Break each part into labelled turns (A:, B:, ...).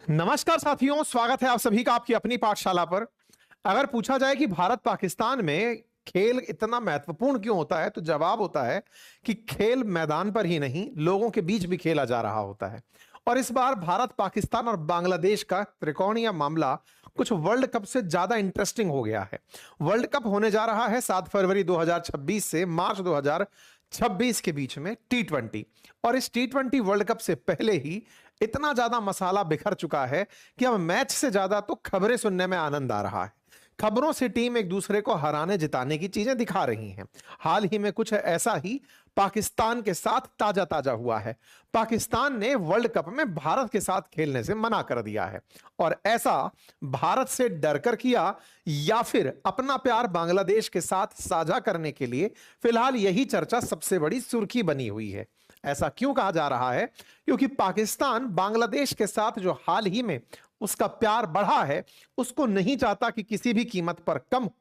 A: नमस्कार साथियों, स्वागत है आप सभी का आपकी अपनी पाठशाला पर। अगर पूछा जाए कि भारत पाकिस्तान में खेल इतना महत्वपूर्ण क्यों होता है, तो जवाब होता है कि खेल मैदान पर ही नहीं, लोगों के बीच भी खेला जा रहा होता है। और इस बार भारत पाकिस्तान और बांग्लादेश का त्रिकोणीय मामला कुछ वर्ल्ड कप से ज्यादा इंटरेस्टिंग हो गया है। वर्ल्ड कप होने जा रहा है 7 फरवरी 2026 से मार्च 2026 के बीच में T20। और इस T20 वर्ल्ड कप से पहले ही इतना ज्यादा मसाला बिखर चुका है कि अब मैच से ज्यादा तो खबरें सुनने में आनंद आ रहा है। खबरों से टीम एक दूसरे को हराने जिताने की चीजें दिखा रही हैं। हाल ही में कुछ ऐसा ही पाकिस्तान के साथ ताजा ताजा हुआ है। पाकिस्तान ने वर्ल्ड कप में भारत के साथ खेलने से मना कर दिया है। और ऐसा भारत से डरकर किया या फिर अपना प्यार बांग्लादेश के साथ साझा करने के लिए, फिलहाल यही चर्चा सबसे बड़ी सुर्खी बनी हुई है। ऐसा क्यों कहा जा रहा है? क्योंकि पाकिस्तान बांग्लादेश के साथ जो हाल ही में उसका प्यार बढ़ा है, उसको नहीं चाहता कि किसी भी कीमत पर कम हो।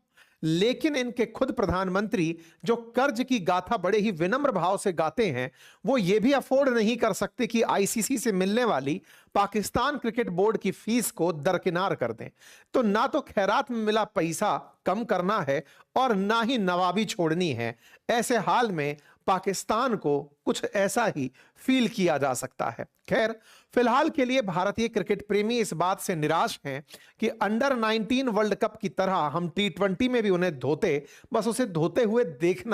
A: लेकिन इनके खुद प्रधानमंत्री, जो कर्ज की गाथा बड़े ही विनम्र भाव से गाते हैं, वो ये भी अफोर्ड नहीं कर सकते कि आईसीसी से मिलने वाली पाकिस्तान क्रिकेट बोर्ड की फीस को दरकिनार कर दें। तो ना तो खैरात में मिला पैसा कम करना है और ना ही नवाबी छोड़नी है। ऐसे हाल में पाकिस्तान को कुछ ऐसा ही फील किया जा सकता है। खैर, फिलहाल के लिए भारतीय क्रिकेट प्रेमी इस बात से निराश हैं कि अंडर 19 वर्ल्ड कप की तरह हम T20 में भी उन्हें बस उसे धोते हुए देख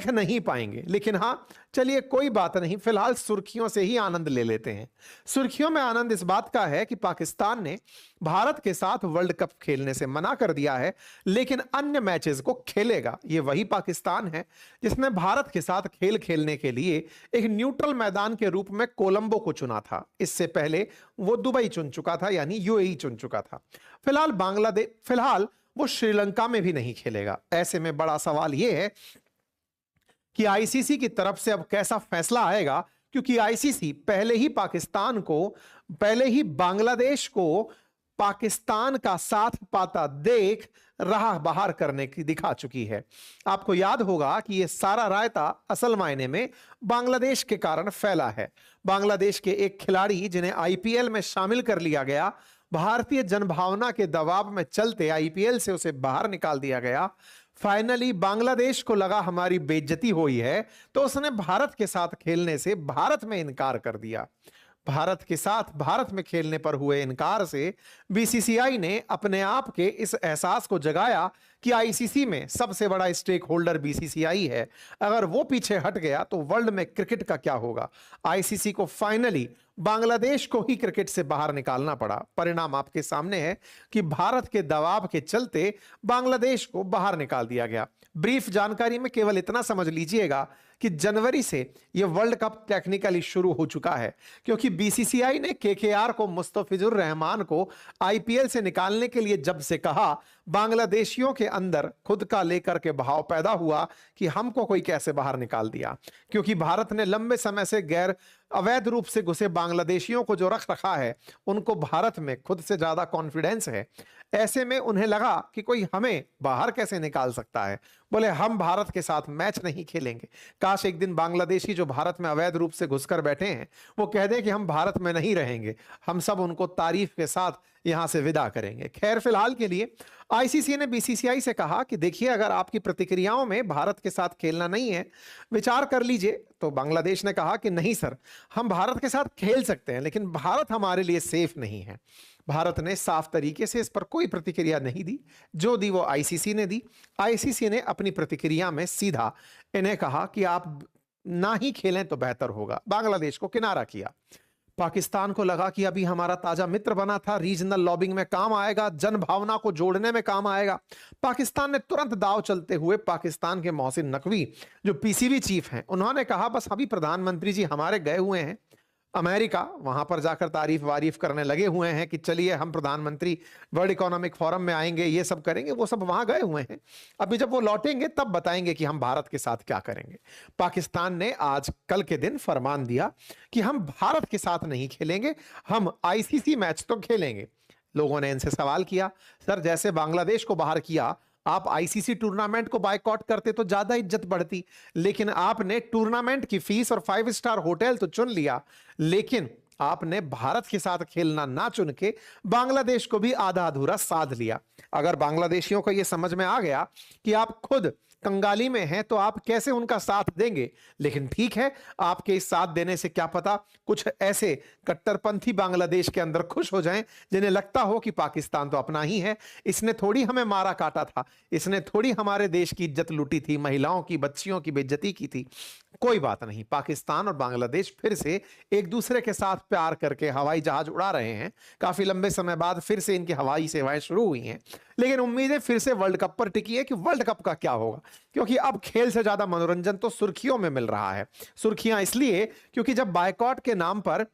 A: नहीं पाएंगे। लेकिन हां, चलिए कोई बात नहीं, फिलहाल सुर्खियों से ही आनंद ले लेते हैं। सुर्खियों में आनंद इस बात का है कि पाकिस्तान ने भारत के साथ वर्ल्ड कप खेलने से मना कर दिया है, लेकिन अन्य मैचेस को खेलेगा। यह वही पाकिस्तान है जिसने भारत के साथ खेल खेलने के लिए एक न्यूट्रल मैदान के रूप में कोलंबो को चुना था। इससे पहले वो दुबई चुन चुका था, यानी यूएई चुन चुका था। फिलहाल वो श्रीलंका में भी नहीं खेलेगा। ऐसे में बड़ा सवाल यह है कि आईसीसी की तरफ से अब कैसा फैसला आएगा, क्योंकि आईसीसी पहले ही बांग्लादेश को पाकिस्तान का साथ पाता देख राह बाहर करने की दिखा चुकी है। आपको याद होगा कि यह सारा रायता असल मायने में बांग्लादेश के कारण फैला है। बांग्लादेश के एक खिलाड़ी, जिन्हें आईपीएल में शामिल कर लिया गया, भारतीय जनभावना के दबाव में चलते आईपीएल से उसे बाहर निकाल दिया गया। फाइनली बांग्लादेश को लगा हमारी बेइज्जती हुई है, तो उसने भारत के साथ खेलने से भारत में इनकार कर दिया। भारत में खेलने पर हुए इनकार से बीसीसीआई ने अपने आप के इस एहसास को जगाया कि आईसीसी में सबसे बड़ा स्टेक होल्डर बीसीसीआई है। अगर वो पीछे हट गया तो वर्ल्ड में क्रिकेट का क्या होगा? आईसीसी को फाइनली बांग्लादेश को ही क्रिकेट से बाहर निकालना पड़ा। परिणाम आपके सामने है कि भारत के दबाव के चलते बांग्लादेश को बाहर निकाल दिया गया। ब्रीफ जानकारी में केवल इतना समझ लीजिएगा कि जनवरी से यह वर्ल्ड कप टेक्निकली शुरू हो चुका है, क्योंकि बीसीसीआई ने केकेआर को, मुस्तफिजुर रहमान को आईपीएल से निकालने के लिए जब से कहा, बांग्लादेशियों के अंदर खुद का लेकर के भाव पैदा हुआ कि हमको कोई कैसे बाहर निकाल दिया। क्योंकि भारत ने लंबे समय से गैर अवैध रूप से घुसे बांग्लादेशियों को जो रख रखा है, उनको भारत में खुद से ज्यादा कॉन्फिडेंस है। ऐसे में उन्हें लगा कि कोई हमें बाहर कैसे निकाल सकता है। बोले, हम भारत के साथ मैच नहीं खेलेंगे। काश एक दिन बांग्लादेशी जो भारत में अवैध रूप से घुसकर बैठे हैं, वो कह दें कि हम भारत में नहीं रहेंगे। हम सब उनको तारीफ के साथ यहां से विदा करेंगे। खैर, फिलहाल के लिए आईसीसी ने बीसीसीआई से कहा कि देखिए, अगर आपकी प्रतिक्रियाओं में भारत के साथ खेलना नहीं है, विचार कर लीजिए। तो बांग्लादेश ने कहा कि नहीं सर, हम भारत के साथ खेल सकते हैं, लेकिन भारत हमारे लिए सेफ नहीं है। भारत ने साफ तरीके से इस पर कोई प्रतिक्रिया नहीं दी। जो दी वो आईसीसी ने दी। आईसीसी ने अपनी प्रतिक्रिया में सीधा इन्हें कहा कि आप ना ही खेलें तो बेहतर होगा। बांग्लादेश को किनारा किया। पाकिस्तान को लगा कि अभी हमारा ताजा मित्र बना था, रीजनल लॉबिंग में काम आएगा, जन भावना को जोड़ने में काम आएगा। पाकिस्तान ने तुरंत दाव चलते हुए पाकिस्तान के मोहसिन नकवी, जो पीसीबी चीफ हैं, उन्होंने कहा बस अभी प्रधानमंत्री जी हमारे गए हुए हैं अमेरिका, वहां पर जाकर तारीफ वारीफ करने लगे हुए हैं कि चलिए हम प्रधानमंत्री वर्ल्ड इकोनॉमिक फोरम में आएंगे, ये सब करेंगे। वो सब वहां गए हुए हैं। अभी जब वो लौटेंगे तब बताएंगे कि हम भारत के साथ क्या करेंगे। पाकिस्तान ने आज कल के दिन फरमान दिया कि हम भारत के साथ नहीं खेलेंगे, हम आईसीसी मैच तो खेलेंगे। लोगों ने इनसे सवाल किया, सर जैसे बांग्लादेश को बाहर किया, आप आईसीसी टूर्नामेंट को बायकॉट करते तो ज्यादा इज्जत बढ़ती, लेकिन आपने टूर्नामेंट की फीस और 5 स्टार होटल तो चुन लिया, लेकिन आपने भारत के साथ खेलना ना चुन के बांग्लादेश को भी आधा अधूरा साध लिया। अगर बांग्लादेशियों को यह समझ में आ गया कि आप खुद कंगाली में हैं तो आप कैसे उनका साथ देंगे। लेकिन ठीक है, आपके इस साथ देने से क्या पता कुछ ऐसे कट्टरपंथी बांग्लादेश के अंदर खुश हो जाएं जिन्हें लगता हो कि पाकिस्तान तो अपना ही है, इसने थोड़ी हमें मारा काटा था, इसने थोड़ी हमारे देश की इज्जत लूटी थी, महिलाओं की बच्चियों की बेइज्जती की थी। कोई बात नहीं, पाकिस्तान और बांग्लादेश फिर से एक दूसरे के साथ प्यार करके हवाई जहाज उड़ा रहे हैं। काफी लंबे समय बाद फिर से इनकी हवाई सेवाएं शुरू हुई हैं। लेकिन उम्मीदें फिर से वर्ल्ड कप पर टिकी है कि वर्ल्ड कप का क्या होगा, क्योंकि अब खेल से ज्यादा मनोरंजन तो सुर्खियों में मिल रहा है। सुर्खियां इसलिए क्योंकि जब बायकॉट के नाम पर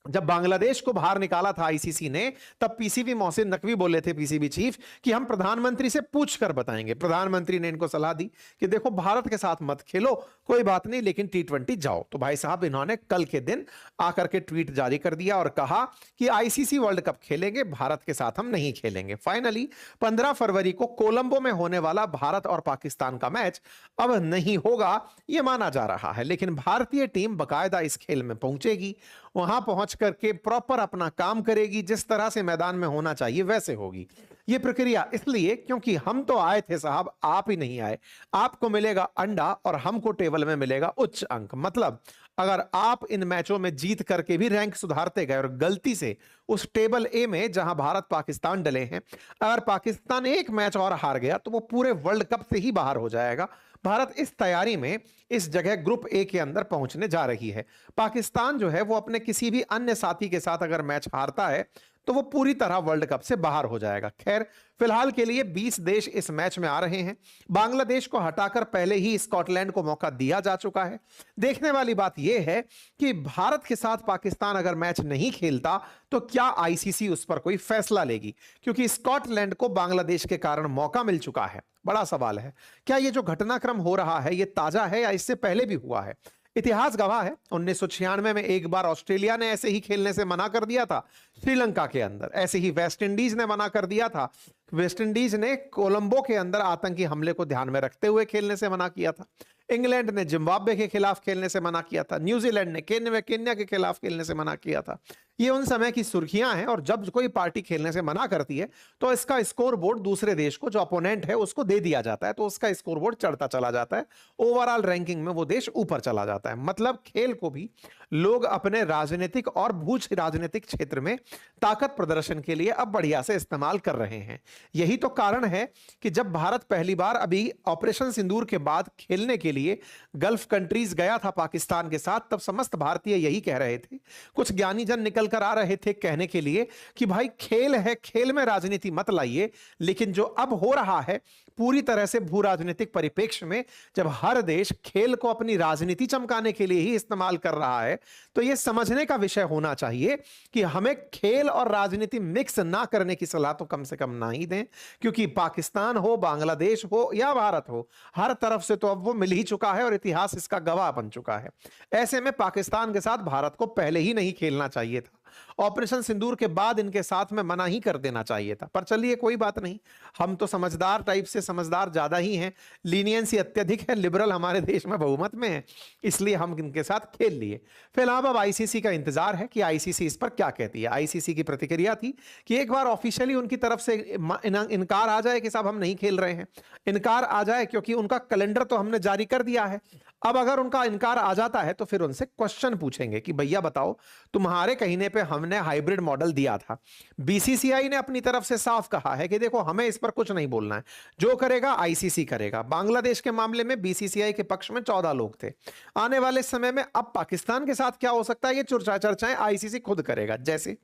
A: जब बांग्लादेश को बाहर निकाला था आईसीसी ने, तब पीसीबी मोहसिन नकवी बोले थे, पीसीबी चीफ, कि हम प्रधानमंत्री से पूछ कर बताएंगे। प्रधानमंत्री ने इनको सलाह दी कि देखो भारत के साथ मत खेलो, कोई बात नहीं, लेकिन टी20 जाओ। तो भाई साहब इन्होंने कल के दिन आकर के ट्वीट जारी कर दिया और कहा कि आईसीसी वर्ल्ड कप खेलेंगे, भारत के साथ हम नहीं खेलेंगे। फाइनली 15 फरवरी को कोलंबो में होने वाला भारत और पाकिस्तान का मैच अब नहीं होगा, यह माना जा रहा है। लेकिन भारतीय टीम बाकायदा इस खेल में पहुंचेगी, वहां पहुंच करके प्रॉपर अपना काम करेगी, जिस तरह से मैदान में होना चाहिए वैसे होगी। यह प्रक्रिया इसलिए क्योंकि हम तो आए थे साहब, आप ही नहीं आए। आपको मिलेगा अंडा और हमको टेबल में मिलेगा उच्च अंक। मतलब अगर आप इन मैचों में जीत करके भी रैंक सुधारते गए और गलती से उस टेबल ए में जहां भारत पाकिस्तान डले हैं, अगर पाकिस्तान एक मैच और हार गया तो वो पूरे वर्ल्ड कप से ही बाहर हो जाएगा। भारत इस तैयारी में इस जगह ग्रुप ए के अंदर पहुंचने जा रही है। पाकिस्तान जो है वो अपने किसी भी अन्य साथी के साथ अगर मैच हारता है तो वो पूरी तरह वर्ल्ड कप से बाहर हो जाएगा। खैर, फिलहाल के लिए 20 देश इस मैच में आ रहे हैं। बांग्लादेश को हटाकर पहले ही स्कॉटलैंड को मौका दिया जा चुका है। देखने वाली बात यह है कि भारत के साथ पाकिस्तान अगर मैच नहीं खेलता तो क्या आईसीसी उस पर कोई फैसला लेगी, क्योंकि स्कॉटलैंड को बांग्लादेश के कारण मौका मिल चुका है। बड़ा सवाल है, क्या यह जो घटनाक्रम हो रहा है यह ताजा है या इससे पहले भी हुआ है? इतिहास गवाह है, 1996 में एक बार ऑस्ट्रेलिया ने ऐसे ही खेलने से मना कर दिया था श्रीलंका के अंदर। ऐसे ही वेस्ट इंडीज ने मना कर दिया था। वेस्ट इंडीज ने कोलंबो के अंदर आतंकी हमले को ध्यान में रखते हुए खेलने से मना किया था। इंग्लैंड ने जिम्बाब्वे के खिलाफ खेलने से मना किया था। न्यूजीलैंड ने केन्या के खिलाफ खेलने से मना किया था। ये उन समय की सुर्खियां हैं, और जब कोई पार्टी खेलने से मना करती है तो इसका स्कोर बोर्ड दूसरे देश को, जो अपोनेंट है, उसको दे दिया जाता है, तो उसका स्कोर बोर्ड चढ़ता चला जाता है। ओवरऑल रैंकिंग में वो देश ऊपर चला जाता है। मतलब खेल को भी लोग अपने राजनीतिक और भूज राजनीतिक क्षेत्र में ताकत प्रदर्शन के लिए अब बढ़िया से इस्तेमाल कर रहे हैं। यही तो कारण है कि जब भारत पहली बार अभी ऑपरेशन सिंदूर के बाद खेलने के लिए गल्फ कंट्रीज गया था पाकिस्तान के साथ, तब समस्त भारतीय यही कह रहे थे। कुछ ज्ञानी जन निकल कर आ रहे थे कहने के लिए कि भाई खेल है, खेल में राजनीति मत लाइए। लेकिन जो अब हो रहा है पूरी तरह से भू राजनीतिक परिप्रेक्ष्य में, जब हर देश खेल को अपनी राजनीति चमकाने के लिए ही इस्तेमाल कर रहा है, तो यह समझने का विषय होना चाहिए कि हमें खेल और राजनीति मिक्स ना करने की सलाह तो कम से कम ना ही दें। क्योंकि पाकिस्तान हो, बांग्लादेश हो या भारत हो, हर तरफ से तो अब वो मिल ही चुका है और इतिहास इसका गवाह बन चुका है। ऐसे में पाकिस्तान के साथ भारत को पहले ही नहीं खेलना चाहिए था। ऑपरेशन सिंदूर के बाद इनके साथ में मना ही कर देना चाहिए था। पर चलिए कोई बात नहीं, हम तो समझदार टाइप से समझदार ज्यादा ही हैं, लीनियंसी अत्यधिक है, लिबरल हमारे देश में बहुमत में है, इसलिए हम इनके साथ खेल लिए। फिलहाल अब आईसीसी का इंतजार है कि आईसीसी इस पर क्या कहती है। आईसीसी की प्रतिक्रिया थी कि एक बार ऑफिशियली उनकी तरफ से इनकार आ जाए कि साहब हम नहीं खेल रहे हैं, इनकार आ जाए, क्योंकि उनका कैलेंडर तो हमने जारी कर दिया है। अब अगर उनका इनकार आ जाता है तो फिर उनसे क्वेश्चन पूछेंगे कि भैया बताओ, तुम्हारे कहने पे हमने हाइब्रिड मॉडल दिया था। बीसीसीआई ने अपनी तरफ से साफ कहा है कि देखो हमें इस पर कुछ नहीं बोलना है, जो करेगा आईसीसी करेगा। बांग्लादेश के मामले में बीसीसीआई के पक्ष में 14 लोग थे। आने वाले समय में अब पाकिस्तान के साथ क्या हो सकता है, ये चर्चाएं आईसीसी खुद करेगा। जैसे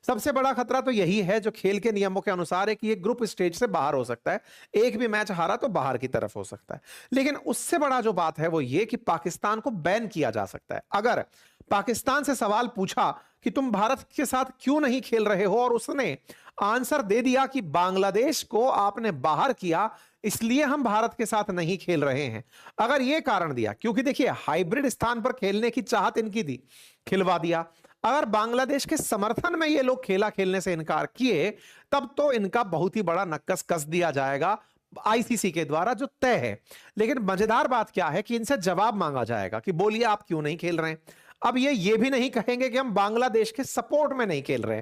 A: सबसे बड़ा खतरा तो यही है जो खेल के नियमों के अनुसार है कि ये ग्रुप स्टेज से बाहर हो सकता है, एक भी मैच हारा तो बाहर की तरफ हो सकता है। लेकिन उससे बड़ा जो बात है वो ये कि पाकिस्तान को बैन किया जा सकता है। अगर पाकिस्तान से सवाल पूछा कि तुम भारत के साथ क्यों नहीं खेल रहे हो, और उसने आंसर दे दिया कि बांग्लादेश को आपने बाहर किया इसलिए हम भारत के साथ नहीं खेल रहे हैं, अगर यह कारण दिया, क्योंकि देखिए हाइब्रिड स्थान पर खेलने की चाहत इनकी थी, खिलवा दिया। अगर बांग्लादेश के समर्थन में ये लोग खेला खेलने से इनकार किए, तब तो इनका बहुत ही बड़ा नक्कस कस दिया जाएगा आईसीसी के द्वारा, जो तय है। लेकिन मजेदार बात क्या है कि इनसे जवाब मांगा जाएगा कि बोलिए आप क्यों नहीं खेल रहे हैं। अब ये भी नहीं कहेंगे कि हम बांग्लादेश के सपोर्ट में नहीं खेल रहे।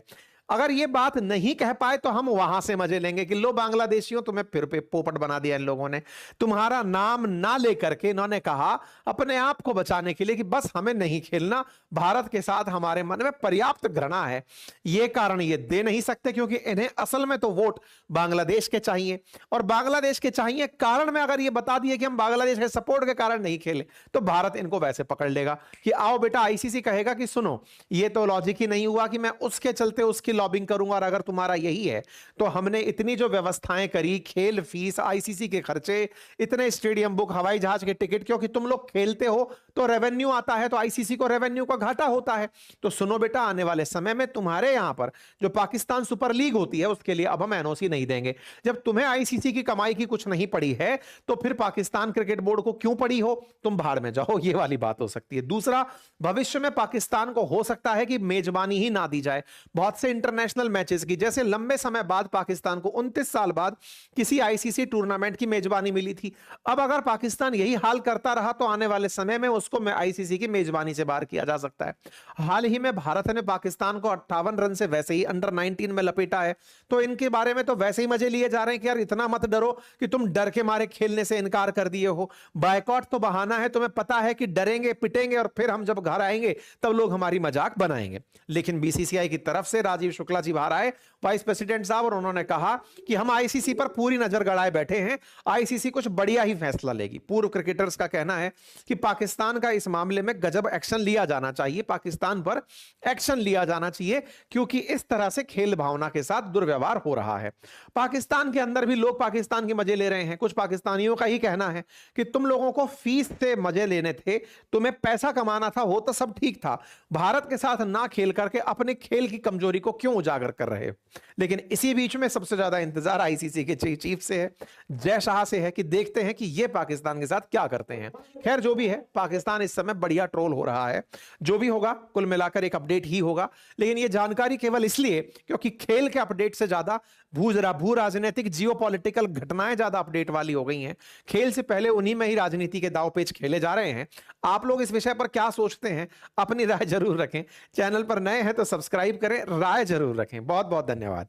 A: अगर ये बात नहीं कह पाए तो हम वहां से मजे लेंगे कि लो बांग्लादेशियों, तुम्हें फिर पे पोपट बना दिया इन लोगों ने। तुम्हारा नाम ना लेकर के इन्होंने कहा अपने आप को बचाने के लिए कि बस हमें नहीं खेलना, भारत के साथ हमारे मन में पर्याप्त घृणा है। ये कारण ये दे नहीं सकते क्योंकि इन्हें असल में तो वोट बांग्लादेश के चाहिए, और बांग्लादेश के चाहिए कारण में अगर ये बता दिए कि हम बांग्लादेश के सपोर्ट के कारण नहीं खेले तो भारत इनको वैसे पकड़ लेगा कि आओ बेटा, आईसीसी कहेगा कि सुनो ये तो लॉजिक ही नहीं हुआ कि मैं उसके चलते उसकी लॉबिंग करूंगा, और अगर तुम्हारा यही है तो हमने इतनी जो व्यवस्थाएं करी, खेल फीस, आईसीसी के खर्चे, इतने स्टेडियम बुक, हवाई जहाज के टिकट, क्योंकि तुम लोग खेलते हो तो रेवेन्यू आता है, तो आईसीसी को रेवेन्यू का घाटा होता है। तो सुनो बेटा, आने वाले समय में तुम्हारे यहां पर जो पाकिस्तान सुपर लीग होती है उसके लिए अब हम एनओसी नहीं देंगे। जब तुम्हें आईसीसी की कमाई की कुछ नहीं पड़ी है तो फिर पाकिस्तान क्रिकेट बोर्ड को क्यों पड़ी हो, तुम भाड़ में जाओ, ये वाली बात हो सकती है। दूसरा, भविष्य में पाकिस्तान को हो सकता है कि मेजबानी ही ना दी जाए बहुत से इंटरनेशनल मैचेस की। जैसे लंबे समय बाद पाकिस्तान को 29 साल बाद किसी आईसीसी टूर्नामेंट की मेजबानी मिली थी। अब अगर पाकिस्तान यही हाल करता रहा तो आने वाले समय में उसको आईसीसी की मेजबानी से बाहर किया जा सकता है। हाल ही में भारत ने पाकिस्तान को 58 रन से वैसे ही अंडर 19 में लपेटा है, तो इनके बारे में तो वैसे ही मजे लिए जा रहे हैं कि यार इतना मत डरो कि तुम डर के मारे खेलने से इनकार कर दिए हो। बायकॉट तो बहाना है, तुम्हें पता है कि डरेंगे पिटेंगे और फिर हम जब घर आएंगे तब लोग हमारी मजाक बनाएंगे। लेकिन बीसीसीआई की तरफ से राजीव शुक्ला जी बाहर आए, वाइस प्रेसिडेंट साहब, और उन्होंने कहा कि हम आईसीसी पर पूरी नजर गड़ाए बैठे हैं, आईसीसी कुछ बढ़िया ही फैसला लेगी। पूर्व क्रिकेटर्स का कहना है कि पाकिस्तान का इस मामले में गजब एक्शन लिया जाना चाहिए, पाकिस्तान पर एक्शन लिया जाना चाहिए, क्योंकि इस तरह से खेल भावना के साथ दुर्व्यवहार हो रहा है। पाकिस्तान के अंदर भी लोग पाकिस्तान के मजे ले रहे हैं। कुछ पाकिस्तानियों का ही कहना है कि तुम लोगों को फीस से मजे लेने थे, तुम्हें पैसा कमाना था, वो तो सब ठीक था, भारत के साथ ना खेल करके अपने खेल की कमजोरी को क्यों उजागर कर रहे हो। लेकिन इसी बीच में सबसे ज्यादा इंतजार आईसीसी के चीफ से है, जय शाह से है, कि देखते हैं कि ये पाकिस्तान के साथ क्या करते हैं। खैर जो भी है, पाकिस्तान इस समय बढ़िया ट्रोल हो रहा है। जो भी होगा कुल मिलाकर एक अपडेट ही होगा, लेकिन ये जानकारी केवल इसलिए क्योंकि खेल के अपडेट से ज्यादा भू राजनीतिक जियोपॉलिटिकल घटनाएं ज्यादा अपडेट वाली हो गई हैं। खेल से पहले उन्हीं में ही राजनीति के दांव पेच खेले जा रहे हैं। आप लोग इस विषय पर क्या सोचते हैं, अपनी राय जरूर रखें। चैनल पर नए हैं तो सब्सक्राइब करें, राय जरूर रखें। बहुत बहुत धन्यवाद।